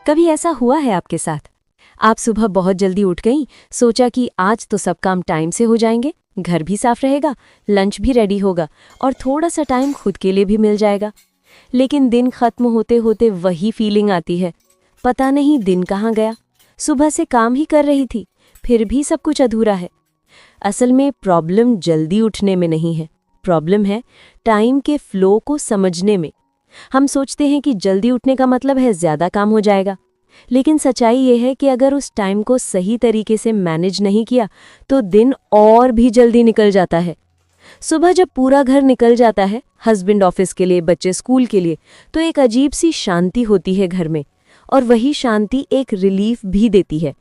कभी ऐसा हुआ है आपके साथ? आप सुबह बहुत जल्दी उठ गईं, सोचा कि आज तो सब काम टाइम से हो जाएंगे, घर भी साफ रहेगा, लंच भी रेडी होगा और थोड़ा सा टाइम खुद के लिए भी मिल जाएगा। लेकिन दिन खत्म होते होते वही फीलिंग आती है, पता नहीं दिन कहाँ गया। सुबह से काम ही कर रही थी, फिर भी सब कुछ अधूरा है। असल में प्रॉब्लम जल्दी उठने में नहीं है, प्रॉब्लम है टाइम के फ्लो को समझने में। हम सोचते हैं कि जल्दी उठने का मतलब है ज़्यादा काम हो जाएगा, लेकिन सच्चाई ये है कि अगर उस टाइम को सही तरीके से मैनेज नहीं किया तो दिन और भी जल्दी निकल जाता है। सुबह जब पूरा घर निकल जाता है, हस्बैंड ऑफिस के लिए, बच्चे स्कूल के लिए, तो एक अजीब सी शांति होती है घर में, और वही शांति एक रिलीफ भी देती है।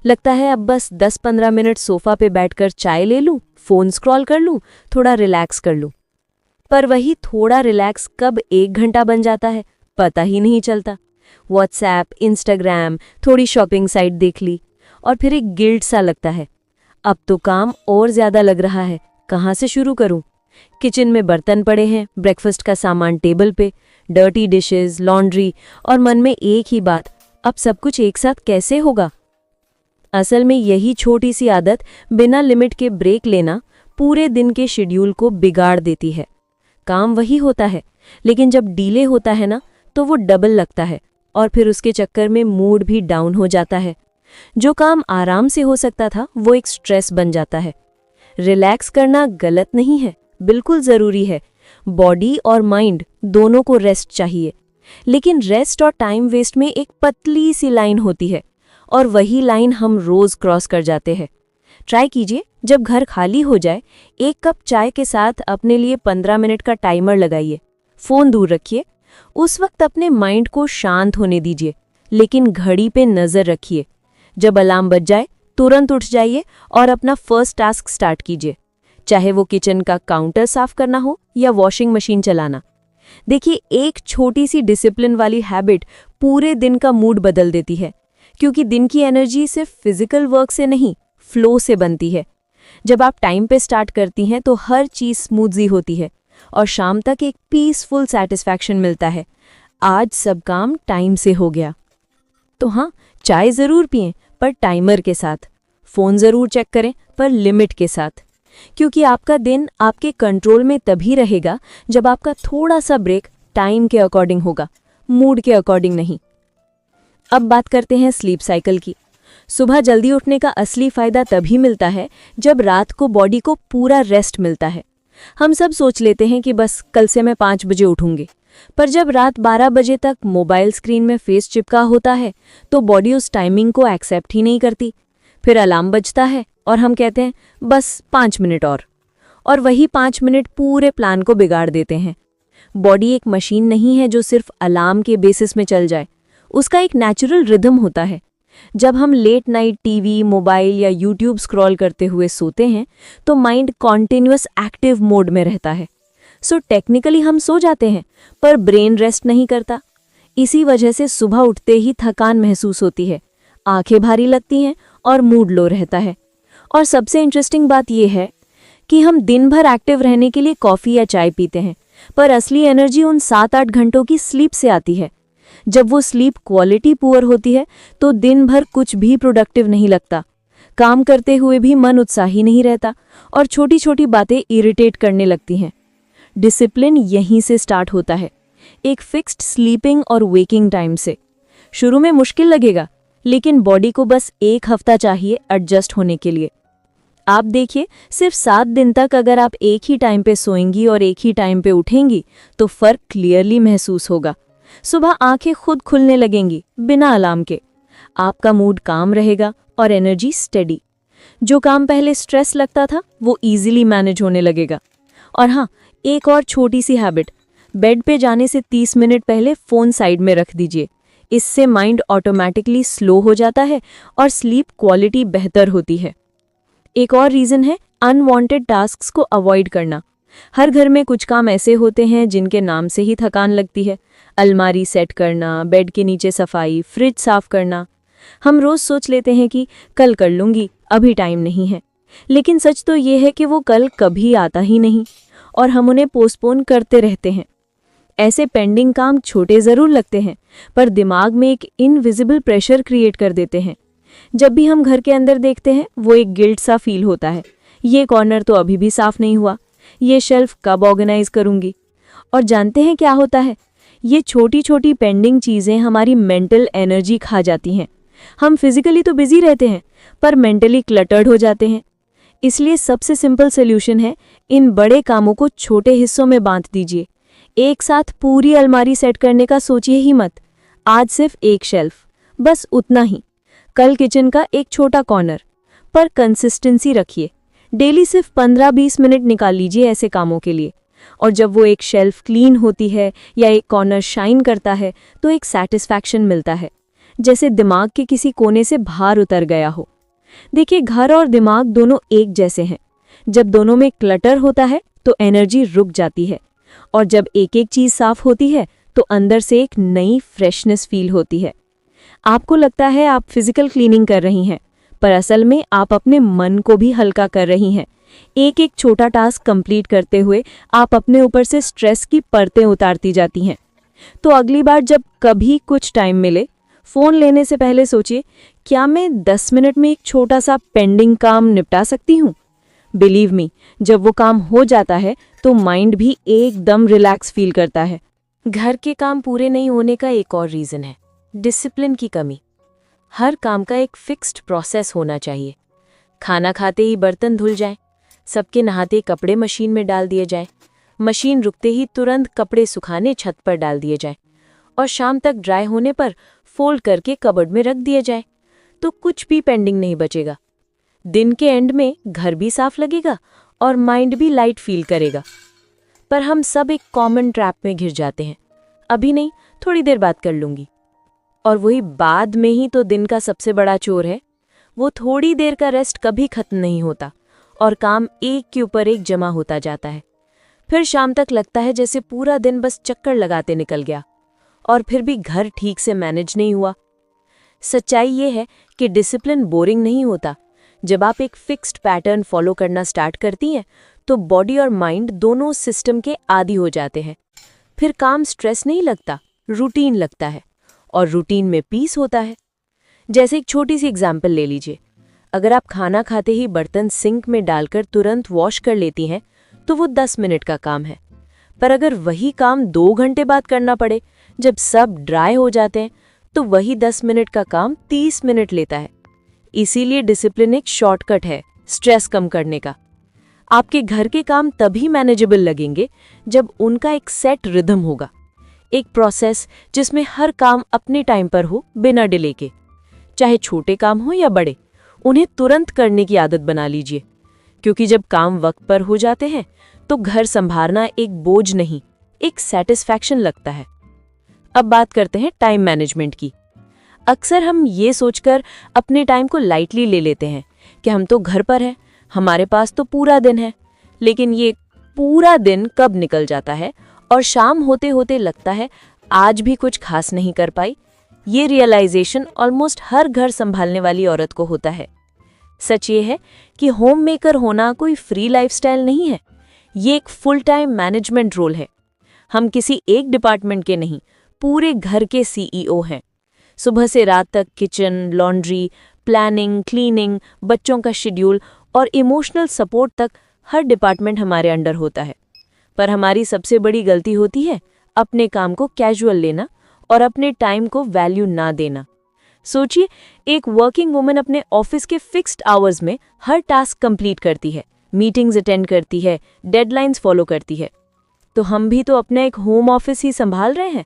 लगता है अब बस 10-15 मिनट सोफा पे बैठकर चाय ले लूं, फ़ोन स्क्रॉल कर लूं, थोड़ा रिलैक्स कर लूं। पर वही थोड़ा रिलैक्स कब 1 घंटा बन जाता है पता ही नहीं चलता। व्हाट्सएप, इंस्टाग्राम, थोड़ी शॉपिंग साइट देख ली और फिर एक गिल्ट सा लगता है, अब तो काम और ज़्यादा लग रहा है, कहाँ से शुरू करूं? किचन में बर्तन पड़े हैं, ब्रेकफास्ट का सामान टेबल पे, डर्टी डिशेस, लॉन्ड्री, और मन में एक ही बात, अब सब कुछ एक साथ कैसे होगा? असल में यही छोटी सी आदत बिना लिमिट के ब्रेक लेना पूरे दिन के शेड्यूल को बिगाड़ देती है। काम वही होता है, लेकिन जब डीले होता है ना, तो वो डबल लगता है और फिर उसके चक्कर में मूड भी डाउन हो जाता है। जो काम आराम से हो सकता था वो एक स्ट्रेस बन जाता है। रिलैक्स करना गलत नहीं है, बिल्कुल ज़रूरी है। बॉडी और माइंड दोनों को रेस्ट चाहिए, लेकिन रेस्ट और टाइम वेस्ट में एक पतली सी लाइन होती है, और वही लाइन हम रोज़ क्रॉस कर जाते हैं। ट्राई कीजिए, जब घर खाली हो जाए, 1 कप चाय के साथ अपने लिए 15 मिनट का टाइमर लगाइए। फ़ोन दूर रखिए, उस वक्त अपने माइंड को शांत होने दीजिए, लेकिन घड़ी पे नज़र रखिए। जब अलार्म बज जाए तुरंत उठ जाइए और अपना फर्स्ट टास्क स्टार्ट कीजिए, चाहे वो किचन का काउंटर साफ करना हो या वॉशिंग मशीन चलाना। देखिए, एक छोटी सी डिसिप्लिन वाली हैबिट पूरे दिन का मूड बदल देती है, क्योंकि दिन की एनर्जी सिर्फ फिजिकल वर्क से नहीं, फ्लो से बनती है। जब आप टाइम पे स्टार्ट करती हैं तो हर चीज़ स्मूथली होती है और शाम तक एक पीसफुल सेटिस्फैक्शन मिलता है, आज सब काम टाइम से हो गया। तो हाँ, चाय ज़रूर पिएं, पर टाइमर के साथ। फ़ोन ज़रूर चेक करें, पर लिमिट के साथ, क्योंकि आपका दिन आपके कंट्रोल में तभी रहेगा जब आपका थोड़ा सा ब्रेक टाइम के अकॉर्डिंग होगा, मूड के अकॉर्डिंग नहीं। अब बात करते हैं स्लीप साइकिल की। सुबह जल्दी उठने का असली फ़ायदा तभी मिलता है जब रात को बॉडी को पूरा रेस्ट मिलता है। हम सब सोच लेते हैं कि बस कल से मैं 5 बजे उठूंगी, पर जब रात 12 बजे तक मोबाइल स्क्रीन में फेस चिपका होता है तो बॉडी उस टाइमिंग को एक्सेप्ट ही नहीं करती। फिर अलार्म बजता है और हम कहते हैं बस 5 मिनट और वही 5 मिनट पूरे प्लान को बिगाड़ देते हैं। बॉडी एक मशीन नहीं है जो सिर्फ अलार्म के बेसिस में चल जाए, उसका एक नेचुरल रिदम होता है। जब हम लेट नाइट टीवी, मोबाइल या यूट्यूब स्क्रॉल करते हुए सोते हैं तो माइंड कॉन्टिन्यूअस एक्टिव मोड में रहता है। सो टेक्निकली हम सो जाते हैं, पर ब्रेन रेस्ट नहीं करता। इसी वजह से सुबह उठते ही थकान महसूस होती है, आंखें भारी लगती हैं और मूड लो रहता है। और सबसे इंटरेस्टिंग बात यह है कि हम दिन भर एक्टिव रहने के लिए कॉफ़ी या चाय पीते हैं, पर असली एनर्जी उन 7-8 घंटों की स्लीप से आती है। जब वो स्लीप क्वालिटी पुअर होती है तो दिन भर कुछ भी प्रोडक्टिव नहीं लगता, काम करते हुए भी मन उत्साही नहीं रहता और छोटी छोटी बातें इरिटेट करने लगती हैं। डिसिप्लिन यहीं से स्टार्ट होता है, एक फिक्स्ड स्लीपिंग और वेकिंग टाइम से। शुरू में मुश्किल लगेगा, लेकिन बॉडी को बस 1 हफ्ता चाहिए एडजस्ट होने के लिए। आप देखिए, सिर्फ 7 दिन तक अगर आप एक ही टाइम पे सोएंगी और एक ही टाइम पे उठेंगी तो फर्क क्लियरली महसूस होगा। सुबह आंखें खुद खुलने लगेंगी बिना अलार्म के, आपका मूड काम रहेगा और एनर्जी स्टेडी। जो काम पहले स्ट्रेस लगता था वो इजीली मैनेज होने लगेगा। और हाँ, एक और छोटी सी हैबिट, बेड पे जाने से 30 मिनट पहले फ़ोन साइड में रख दीजिए। इससे माइंड ऑटोमेटिकली स्लो हो जाता है और स्लीप क्वालिटी बेहतर होती है। एक और रीज़न है अनवांटेड टास्क्स को अवॉइड करना। हर घर में कुछ काम ऐसे होते हैं जिनके नाम से ही थकान लगती है। अलमारी सेट करना, बेड के नीचे सफाई, फ्रिज साफ करना। हम रोज़ सोच लेते हैं कि कल कर लूँगी, अभी टाइम नहीं है, लेकिन सच तो ये है कि वो कल कभी आता ही नहीं और हम उन्हें पोस्टपोन करते रहते हैं। ऐसे पेंडिंग काम छोटे ज़रूर लगते हैं, पर दिमाग में एक इनविजिबल प्रेशर क्रिएट कर देते हैं। जब भी हम घर के अंदर देखते हैं, वो एक गिल्ट सा फील होता है। ये कॉर्नर तो अभी भी साफ नहीं हुआ, ये शेल्फ कब ऑर्गेनाइज करूंगी। और जानते हैं क्या होता है? ये छोटी छोटी पेंडिंग चीज़ें हमारी मेंटल एनर्जी खा जाती हैं। हम फिजिकली तो बिजी रहते हैं, पर मेंटली क्लटर्ड हो जाते हैं। इसलिए सबसे सिंपल सोल्यूशन है, इन बड़े कामों को छोटे हिस्सों में बांट दीजिए। एक साथ पूरी अलमारी सेट करने का सोचिए ही मत। आज सिर्फ एक शेल्फ, बस उतना ही। कल किचन का एक छोटा कॉर्नर। पर कंसिस्टेंसी रखिए। डेली सिर्फ 15-20 मिनट निकाल लीजिए ऐसे कामों के लिए। और जब वो एक शेल्फ क्लीन होती है या एक कॉर्नर शाइन करता है, तो एक सेटिस्फैक्शन मिलता है, जैसे दिमाग के किसी कोने से भार उतर गया हो। देखिए, घर और दिमाग दोनों एक जैसे हैं। जब दोनों में क्लटर होता है तो एनर्जी रुक जाती है, और जब एक एक चीज़ साफ होती है तो अंदर से एक नई फ्रेशनेस फील होती है। आपको लगता है आप फिजिकल क्लीनिंग कर रही हैं, पर असल में आप अपने मन को भी हल्का कर रही हैं। एक एक छोटा टास्क कंप्लीट करते हुए आप अपने ऊपर से स्ट्रेस की परतें उतारती जाती हैं। तो अगली बार जब कभी कुछ टाइम मिले, फ़ोन लेने से पहले सोचिए, क्या मैं 10 मिनट में एक छोटा सा पेंडिंग काम निपटा सकती हूँ? बिलीव मी, जब वो काम हो जाता है तो माइंड भी एकदम रिलैक्स फील करता है। घर के काम पूरे नहीं होने का एक और रीज़न है डिसिप्लिन की कमी। हर काम का एक फिक्स्ड प्रोसेस होना चाहिए। खाना खाते ही बर्तन धुल जाएं, सबके नहाते कपड़े मशीन में डाल दिए जाएं, मशीन रुकते ही तुरंत कपड़े सुखाने छत पर डाल दिए जाएं, और शाम तक ड्राई होने पर फोल्ड करके कबर्ड में रख दिया जाए, तो कुछ भी पेंडिंग नहीं बचेगा। दिन के एंड में घर भी साफ लगेगा और माइंड भी लाइट फील करेगा। पर हम सब एक कॉमन ट्रैप में घिर जाते हैं, अभी नहीं, थोड़ी देर बाद कर लूंगी। और वही बाद में ही तो दिन का सबसे बड़ा चोर है। वो थोड़ी देर का रेस्ट कभी खत्म नहीं होता और काम एक के ऊपर एक जमा होता जाता है। फिर शाम तक लगता है जैसे पूरा दिन बस चक्कर लगाते निकल गया, और फिर भी घर ठीक से मैनेज नहीं हुआ। सच्चाई ये है कि डिसिप्लिन बोरिंग नहीं होता। जब आप एक फिक्स्ड पैटर्न फॉलो करना स्टार्ट करती हैं, तो बॉडी और माइंड दोनों सिस्टम के आदी हो जाते हैं। फिर काम स्ट्रेस नहीं लगता, रूटीन लगता है, और रूटीन में पीस होता है। जैसे एक छोटी सी एग्जाम्पल ले लीजिए। अगर आप खाना खाते ही बर्तन सिंक में डालकर तुरंत वॉश कर लेती हैं, तो वो 10 मिनट का काम है। पर अगर वही काम 2 घंटे बाद करना पड़े, जब सब ड्राई हो जाते हैं, तो वही 10 मिनट का काम 30 मिनट लेता है। इसीलिए डिसिप्लिन एक शॉर्टकट है स्ट्रेस कम करने का। आपके घर के काम तभी मैनेजेबल लगेंगे जब उनका एक सेट रिदम होगा, एक प्रोसेस जिसमें हर काम अपने टाइम पर हो, बिना डिले के। चाहे छोटे काम हो या बड़े, उन्हें तुरंत करने की आदत बना लीजिए, क्योंकि जब काम वक्त पर हो जाते हैं तो घर संभालना एक बोझ नहीं, एक सेटिस्फैक्शन लगता है। अब बात करते हैं टाइम मैनेजमेंट की। अक्सर हम ये सोचकर अपने टाइम को लाइटली ले लेते हैं कि हम तो घर पर हैं, हमारे पास तो पूरा दिन है। लेकिन ये पूरा दिन कब निकल जाता है और शाम होते होते लगता है आज भी कुछ खास नहीं कर पाई। ये रियलाइजेशन ऑलमोस्ट हर घर संभालने वाली औरत को होता है। सच ये है कि होम मेकर होना कोई फ्री लाइफस्टाइल नहीं है, ये एक फुल टाइम मैनेजमेंट रोल है। हम किसी एक डिपार्टमेंट के नहीं, पूरे घर के सीईओ हैं। सुबह से रात तक किचन, लॉन्ड्री, प्लानिंग, क्लीनिंग, बच्चों का शेड्यूल और इमोशनल सपोर्ट तक हर डिपार्टमेंट हमारे अंडर होता है। पर हमारी सबसे बड़ी गलती होती है अपने काम को कैजुअल लेना और अपने टाइम को वैल्यू ना देना। सोचिए, एक वर्किंग वुमन अपने ऑफिस के फिक्स्ड आवर्स में हर टास्क कंप्लीट करती है, मीटिंग्स अटेंड करती है, डेडलाइंस फॉलो करती है। तो हम भी तो अपना एक होम ऑफिस ही संभाल रहे हैं।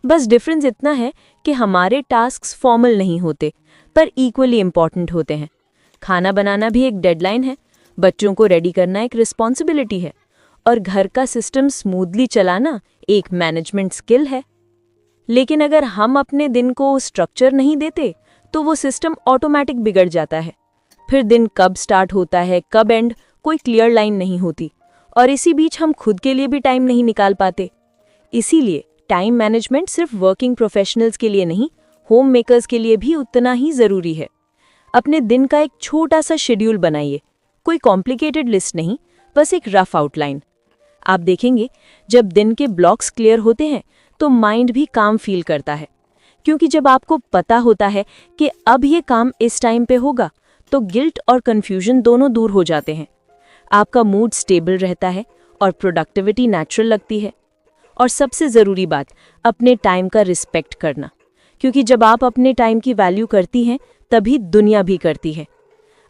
बस डिफरेंस इतना है कि हमारे टास्क्स फॉर्मल नहीं होते, पर इक्वली इम्पॉर्टेंट होते हैं। खाना बनाना भी एक डेडलाइन है, बच्चों को रेडी करना एक रिस्पॉन्सिबिलिटी है, और घर का सिस्टम स्मूथली चलाना एक मैनेजमेंट स्किल है। लेकिन अगर हम अपने दिन को स्ट्रक्चर नहीं देते, तो वो सिस्टम ऑटोमेटिक बिगड़ जाता है। फिर दिन कब स्टार्ट होता है, कब एंड, कोई क्लियर लाइन नहीं होती, और इसी बीच हम खुद के लिए भी टाइम नहीं निकाल पाते। इसीलिए टाइम मैनेजमेंट सिर्फ वर्किंग प्रोफेशनल्स के लिए नहीं, होम मेकर्स के लिए भी उतना ही ज़रूरी है। अपने दिन का एक छोटा सा शेड्यूल बनाइए, कोई कॉम्प्लिकेटेड लिस्ट नहीं, बस एक रफ आउटलाइन। आप देखेंगे जब दिन के ब्लॉक्स क्लियर होते हैं तो माइंड भी काम फील करता है, क्योंकि जब आपको पता होता है कि अब ये काम इस टाइम पे होगा तो गिल्ट और कन्फ्यूजन दोनों दूर हो जाते हैं। आपका मूड स्टेबल रहता है और प्रोडक्टिविटी नेचुरल लगती है। और सबसे ज़रूरी बात, अपने टाइम का रिस्पेक्ट करना, क्योंकि जब आप अपने टाइम की वैल्यू करती हैं तभी दुनिया भी करती है।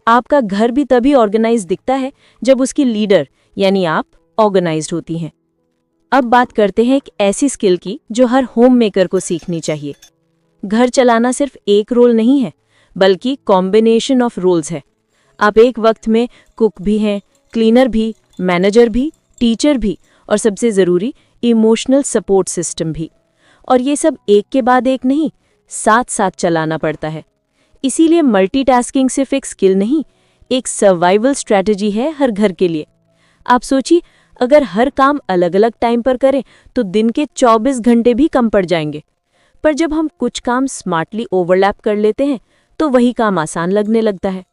आपका घर भी तभी ऑर्गेनाइज दिखता है जब उसकी लीडर यानी आप ऑर्गेनाइज्ड होती हैं। अब बात करते हैं एक ऐसी स्किल की जो हर होम मेकर को सीखनी चाहिए। घर चलाना सिर्फ एक रोल नहीं है, बल्कि कॉम्बिनेशन ऑफ रोल्स है। आप एक वक्त में कुक भी हैं, क्लीनर भी, मैनेजर भी, टीचर भी और सबसे ज़रूरी इमोशनल सपोर्ट सिस्टम भी। और ये सब एक के बाद एक नहीं, साथ साथ चलाना पड़ता है। इसीलिए मल्टीटास्किंग सिर्फ एक स्किल नहीं, एक सर्वाइवल स्ट्रैटेजी है हर घर के लिए। आप सोचिए, अगर हर काम अलग अलग टाइम पर करें तो दिन के 24 घंटे भी कम पड़ जाएंगे। पर जब हम कुछ काम स्मार्टली ओवरलैप कर लेते हैं तो वही काम आसान लगने लगता है।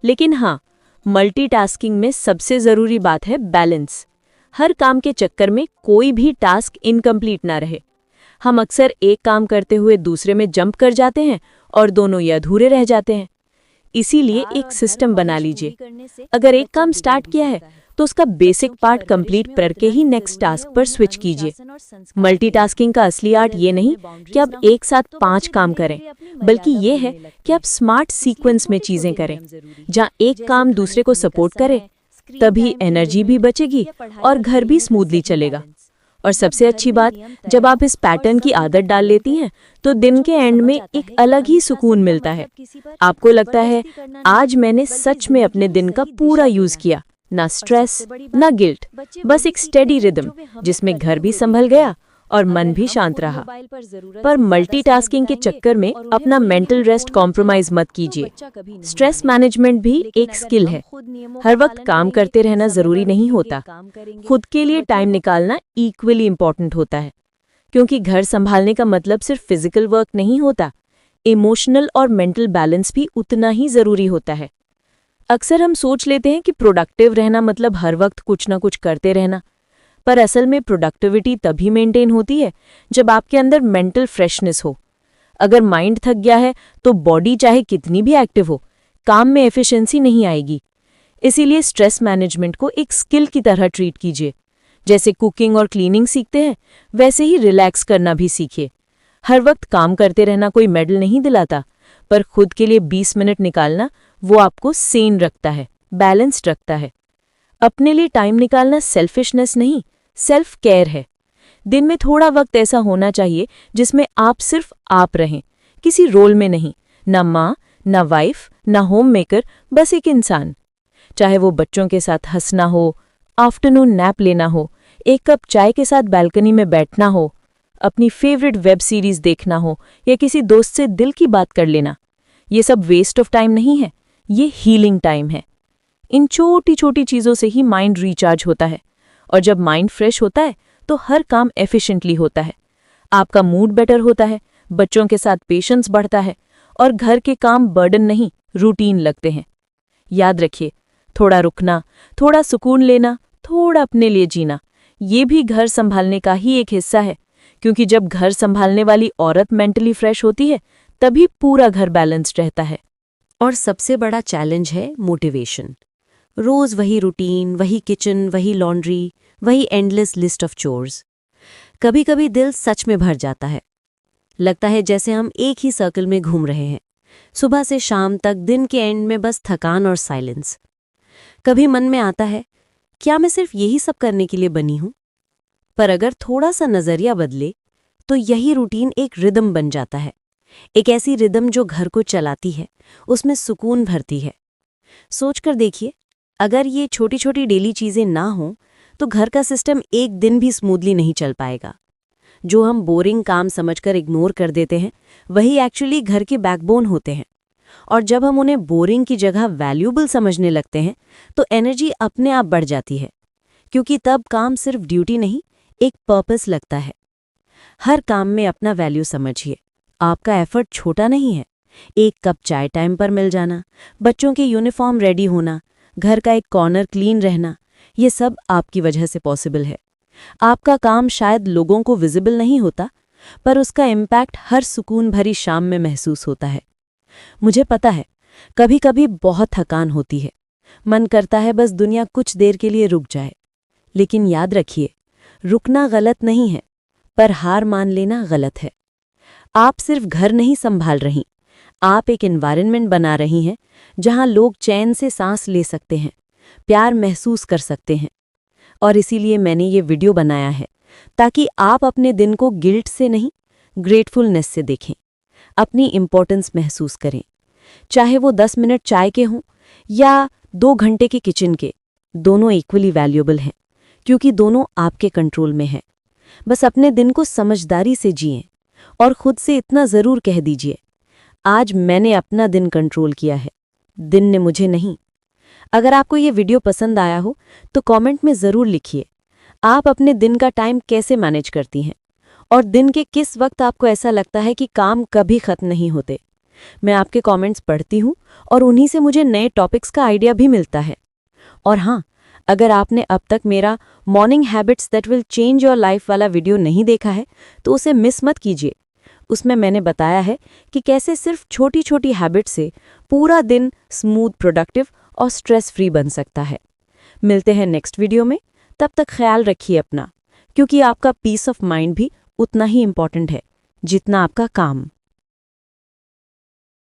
लेकिन हाँ, मल्टीटास्किंग में सबसे ज़रूरी बात है बैलेंस। हर काम के चक्कर में कोई भी टास्क इनकम्प्लीट ना रहे। हम अक्सर एक काम करते हुए दूसरे में जंप कर जाते हैं और दोनों ये अधूरे रह जाते हैं। इसीलिए एक सिस्टम बना लीजिए। अगर एक काम स्टार्ट किया है तो उसका बेसिक पार्ट कंप्लीट करके ही नेक्स्ट टास्क पर स्विच कीजिए। मल्टीटास्किंग का असली आर्ट ये नहीं कि आप एक साथ 5 काम करें, बल्कि ये है कि आप स्मार्ट सीक्वेंस में चीजें करें, जहां एक काम दूसरे को सपोर्ट करे। तभी एनर्जी भी बचेगी और घर भी स्मूथली चलेगा। और सबसे अच्छी बात, जब आप इस पैटर्न की आदत डाल लेती हैं तो दिन के एंड में एक अलग ही सुकून मिलता है। आपको लगता है आज मैंने सच में अपने दिन का पूरा यूज किया, ना स्ट्रेस ना गिल्ट, बस एक स्टेडी रिदम जिसमें घर भी संभल गया और मन भी शांत रहा। पर मल्टीटास्किंग के चक्कर में अपना मेंटल रेस्ट कॉम्प्रोमाइज मत कीजिए। स्ट्रेस मैनेजमेंट भी एक स्किल है। हर वक्त काम करते रहना जरूरी नहीं होता। खुद के लिए टाइम निकालना इक्वली इम्पोर्टेंट होता है, क्योंकि घर संभालने का मतलब सिर्फ फिजिकल वर्क नहीं होता, इमोशनल और मेंटल बैलेंस भी उतना ही जरूरी होता है। अक्सर हम सोच लेते हैं कि प्रोडक्टिव रहना मतलब हर वक्त कुछ ना कुछ करते रहना, पर असल में प्रोडक्टिविटी तभी मेंटेन होती है जब आपके अंदर मेंटल फ्रेशनेस हो। अगर माइंड थक गया है तो बॉडी चाहे कितनी भी एक्टिव हो, काम में एफिशिएंसी नहीं आएगी। इसीलिए स्ट्रेस मैनेजमेंट को एक स्किल की तरह ट्रीट कीजिए। जैसे कुकिंग और क्लीनिंग सीखते हैं, वैसे ही रिलैक्स करना भी सीखिए। हर वक्त काम करते रहना कोई मेडल नहीं दिलाता, पर खुद के लिए 20 मिनट निकालना वो आपको सेन रखता है, बैलेंस्ड रखता है। अपने लिए टाइम निकालना सेल्फिशनेस नहीं, सेल्फ केयर है। दिन में थोड़ा वक्त ऐसा होना चाहिए जिसमें आप सिर्फ आप रहें, किसी रोल में नहीं, ना माँ, ना वाइफ, ना होम मेकर, बस एक इंसान। चाहे वो बच्चों के साथ हंसना हो, आफ्टरनून नैप लेना हो, एक कप चाय के साथ बालकनी में बैठना हो, अपनी फेवरेट वेब सीरीज देखना हो या किसी दोस्त से दिल की बात कर लेना। ये सब वेस्ट ऑफ टाइम नहीं है, ये हीलिंग टाइम है। इन छोटी छोटी चीज़ों से ही माइंड रिचार्ज होता है, और जब माइंड फ्रेश होता है तो हर काम एफिशिएंटली होता है। आपका मूड बेटर होता है, बच्चों के साथ पेशेंस बढ़ता है और घर के काम बर्डन नहीं, रूटीन लगते हैं। याद रखिए, थोड़ा रुकना, थोड़ा सुकून लेना, थोड़ा अपने लिए जीना, ये भी घर संभालने का ही एक हिस्सा है। क्योंकि जब घर संभालने वाली औरत मेंटली फ्रेश होती है तभी पूरा घर बैलेंस्ड रहता है। और सबसे बड़ा चैलेंज है मोटिवेशन। रोज वही रूटीन, वही किचन, वही लॉन्ड्री, वही एंडलेस लिस्ट ऑफ चोर्स। कभी कभी दिल सच में भर जाता है। लगता है जैसे हम एक ही सर्कल में घूम रहे हैं, सुबह से शाम तक, दिन के एंड में बस थकान और साइलेंस। कभी मन में आता है, क्या मैं सिर्फ यही सब करने के लिए बनी हूं? पर अगर थोड़ा सा नजरिया बदले तो यही रूटीन एक रिदम बन जाता है। एक ऐसी रिदम जो घर को चलाती है, उसमें सुकून भरती है। सोचकर देखिए, अगर ये छोटी छोटी डेली चीजें ना हों तो घर का सिस्टम एक दिन भी स्मूथली नहीं चल पाएगा। जो हम बोरिंग काम समझकर इग्नोर कर देते हैं, वही एक्चुअली घर के बैकबोन होते हैं। और जब हम उन्हें बोरिंग की जगह वैल्यूबल समझने लगते हैं तो एनर्जी अपने आप बढ़ जाती है, क्योंकि तब काम सिर्फ ड्यूटी नहीं, एक पर्पस लगता है। हर काम में अपना वैल्यू समझिए। आपका एफर्ट छोटा नहीं है। एक कप चाय टाइम पर मिल जाना, बच्चों के यूनिफॉर्म रेडी होना, घर का एक कॉर्नर क्लीन रहना, ये सब आपकी वजह से पॉसिबल है। आपका काम शायद लोगों को विजिबल नहीं होता, पर उसका इम्पैक्ट हर सुकून भरी शाम में महसूस होता है। मुझे पता है, कभी कभी बहुत थकान होती है, मन करता है बस दुनिया कुछ देर के लिए रुक जाए। लेकिन याद रखिए, रुकना गलत नहीं है, पर हार मान लेना गलत है। आप सिर्फ घर नहीं संभाल रही, आप एक एनवायरनमेंट बना रही हैं जहां लोग चैन से सांस ले सकते हैं, प्यार महसूस कर सकते हैं। और इसीलिए मैंने ये वीडियो बनाया है, ताकि आप अपने दिन को गिल्ट से नहीं, ग्रेटफुलनेस से देखें, अपनी इम्पोर्टेंस महसूस करें। चाहे वो 10 मिनट चाय के हों या 2 घंटे के किचन के, दोनों इक्वली वैल्यूएबल हैं, क्योंकि दोनों आपके कंट्रोल में हैं। बस अपने दिन को समझदारी से जिएं और खुद से इतना ज़रूर कह दीजिए, आज मैंने अपना दिन कंट्रोल किया है, दिन ने मुझे नहीं। अगर आपको ये वीडियो पसंद आया हो तो कमेंट में ज़रूर लिखिए, आप अपने दिन का टाइम कैसे मैनेज करती हैं और दिन के किस वक्त आपको ऐसा लगता है कि काम कभी ख़त्म नहीं होते। मैं आपके कमेंट्स पढ़ती हूँ और उन्हीं से मुझे नए टॉपिक्स का आइडिया भी मिलता है। और हाँ, अगर आपने अब तक मेरा morning habits that will change your life वाला वीडियो नहीं देखा है तो उसे मिस मत कीजिए। उसमें मैंने बताया है कि कैसे सिर्फ छोटी छोटी हैबिट से पूरा दिन स्मूथ, प्रोडक्टिव और स्ट्रेस फ्री बन सकता है। मिलते हैं नेक्स्ट वीडियो में, तब तक ख्याल रखिए अपना, क्योंकि आपका पीस ऑफ माइंड भी उतना ही इम्पॉर्टेंट है जितना आपका काम।